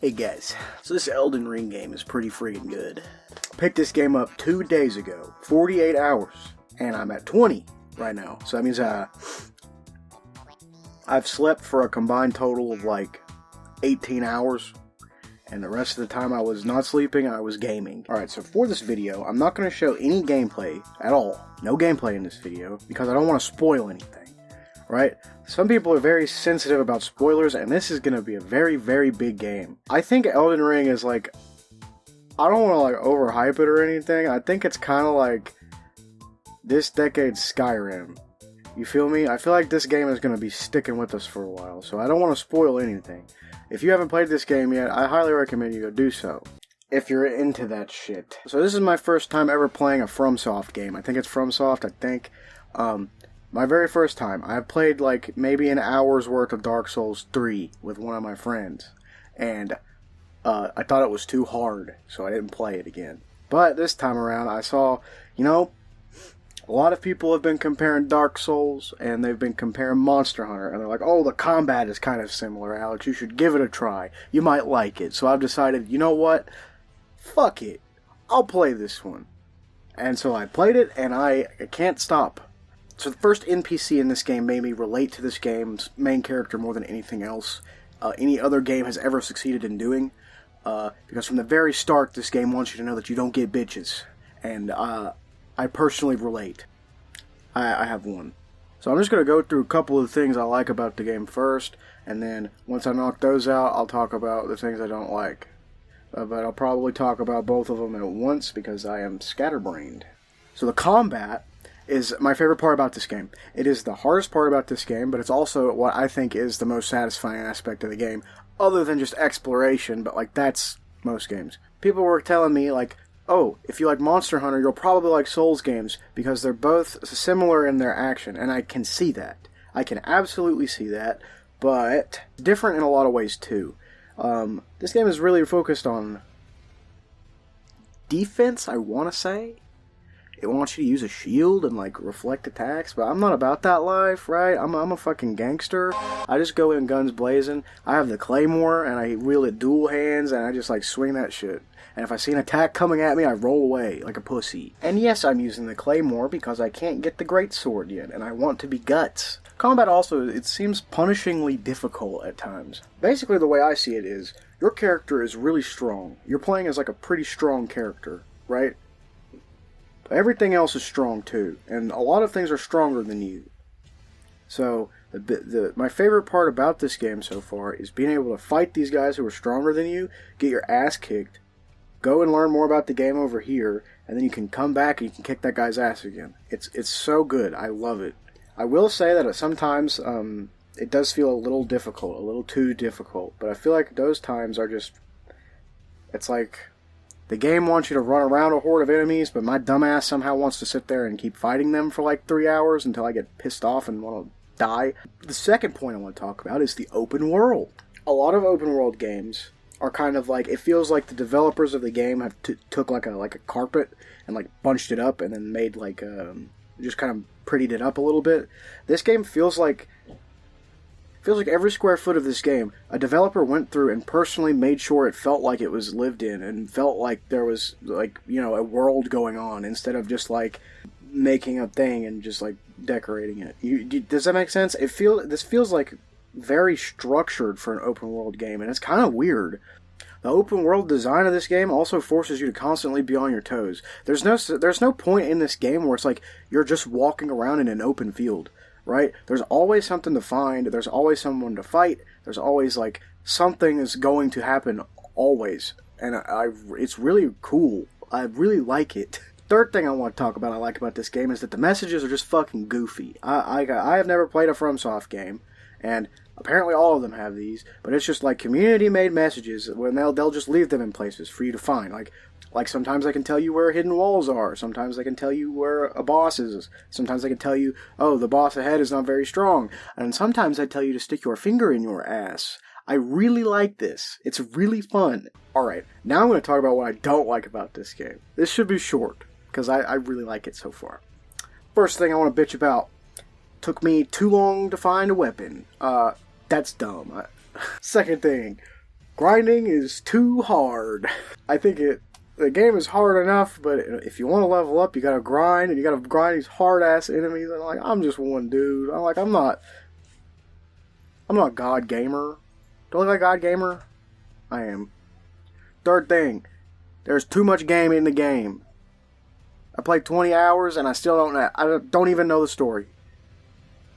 Hey guys, so this Elden Ring game is pretty freaking good. Picked this game up 2 days ago, 48 hours, and I'm at 20 right now. So that means I've slept for a combined total of like 18 hours, and the rest of the time I was not sleeping, I was gaming. Alright, so for this video, I'm not going to show any gameplay at all. No gameplay in this video, because I don't want to spoil anything. Right? Some people are very sensitive about spoilers, and this is going to be a very, very big game. I think Elden Ring is like, I don't want to like overhype it or anything. I think it's kind of like this decade's Skyrim. You feel me? I feel like this game is going to be sticking with us for a while, so I don't want to spoil anything. If you haven't played this game yet, I highly recommend you go do so, if you're into that shit. So this is my first time ever playing a FromSoft game. I think it's FromSoft, my very first time. I've played like maybe an hour's worth of Dark Souls 3 with one of my friends, and I thought it was too hard, so I didn't play it again. But this time around, I saw, a lot of people have been comparing Dark Souls, and they've been comparing Monster Hunter, and they're like, oh, the combat is kind of similar, Alex, you should give it a try. You might like it. So I've decided, you know what? Fuck it. I'll play this one. And so I played it, and I can't stop. So the first NPC in this game made me relate to this game's main character more than anything else any other game has ever succeeded in doing. Because from the very start, this game wants you to know that you don't get bitches. And I personally relate. I have one. So I'm just going to go through a couple of things I like about the game first. And then once I knock those out, I'll talk about the things I don't like. But I'll probably talk about both of them at once because I am scatterbrained. So the combat is my favorite part about this game. It is the hardest part about this game, but it's also what I think is the most satisfying aspect of the game, other than just exploration, but like that's most games. People were telling me like, oh, if you like Monster Hunter, you'll probably like Souls games, because they're both similar in their action, and I can see that. I can absolutely see that, but different in a lot of ways too. This game is really focused on defense, I want to say. It wants you to use a shield and like reflect attacks, but I'm not about that life, right? I'm a fucking gangster. I just go in guns blazing. I have the claymore and I wield it dual hands and I just like swing that shit. And if I see an attack coming at me, I roll away like a pussy. And yes, I'm using the claymore because I can't get the greatsword yet, and I want to be guts. Combat also, it seems punishingly difficult at times. Basically, the way I see it is, your character is really strong. You're playing as like a pretty strong character, right? Everything else is strong too, and a lot of things are stronger than you. So, my favorite part about this game so far is being able to fight these guys who are stronger than you, get your ass kicked, go and learn more about the game over here, and then you can come back and you can kick that guy's ass again. It's so good. I love it. I will say that sometimes it does feel a little difficult, a little too difficult, but I feel like those times are just, it's like the game wants you to run around a horde of enemies, but my dumbass somehow wants to sit there and keep fighting them for like 3 hours until I get pissed off and want to die. The second point I want to talk about is the open world. A lot of open world games are kind of like, it feels like the developers of the game have took like a carpet and like bunched it up and then made like just kind of prettied it up a little bit. This game feels like every square foot of this game, a developer went through and personally made sure it felt like it was lived in and felt like there was, like, a world going on instead of just, like, making a thing and just, like, decorating it. Does that make sense? This feels, like, very structured for an open world game, and it's kind of weird. The open world design of this game also forces you to constantly be on your toes. There's no point in this game where it's like you're just walking around in an open field. Right? There's always something to find, there's always someone to fight, there's always, like, something is going to happen, always. And it's really cool. I really like it. Third thing I want to talk about I like about this game is that the messages are just fucking goofy. I have never played a FromSoft game, and apparently all of them have these, but it's just, like, community-made messages, when they'll just leave them in places for you to find, Like, sometimes I can tell you where hidden walls are. Sometimes I can tell you where a boss is. Sometimes I can tell you, oh, the boss ahead is not very strong. And sometimes I tell you to stick your finger in your ass. I really like this. It's really fun. Alright, now I'm going to talk about what I don't like about this game. This should be short, because I really like it so far. First thing I want to bitch about. Took me too long to find a weapon. That's dumb. Second thing. grinding is too hard. I think the game is hard enough, but if you want to level up, you gotta grind, and you gotta grind these hard-ass enemies. And like, I'm just one dude. I'm not God Gamer. Do I look like God Gamer? I am. Third thing, there's too much game in the game. I played 20 hours and I still don't even know the story.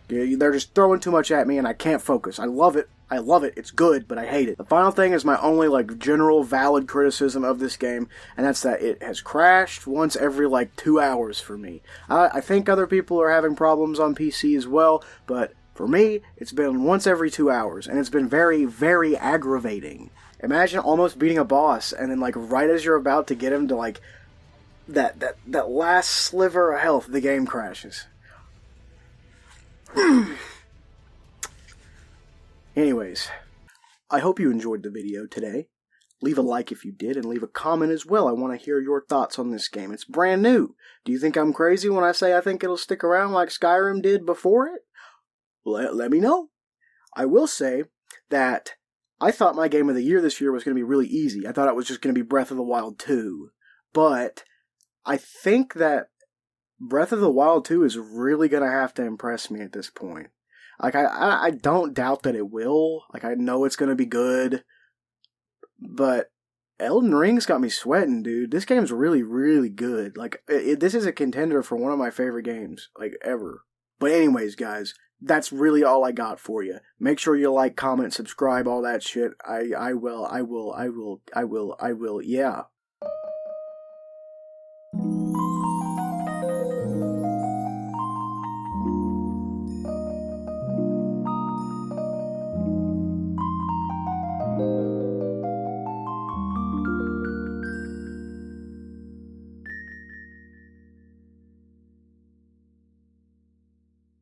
They're just throwing too much at me and I can't focus. I love it. It's good, but I hate it. The final thing is my only general valid criticism of this game, and that's that it has crashed once every 2 hours for me. I think other people are having problems on PC as well, but for me, it's been once every 2 hours, and it's been very, very aggravating. Imagine almost beating a boss, and then right as you're about to get him to that last sliver of health, the game crashes. Anyways, I hope you enjoyed the video today. Leave a like if you did, and leave a comment as well. I want to hear your thoughts on this game. It's brand new. Do you think I'm crazy when I say I think it'll stick around like Skyrim did before it? Let me know. I will say that I thought my game of the year this year was going to be really easy. I thought it was just going to be Breath of the Wild 2. But I think that Breath of the Wild 2 is really going to have to impress me at this point. I don't doubt that it will. I know it's going to be good. But Elden Ring's got me sweating, dude. This game's really, really good. This is a contender for one of my favorite games, ever. But anyways, guys, that's really all I got for you. Make sure you like, comment, subscribe, all that shit. I will, yeah.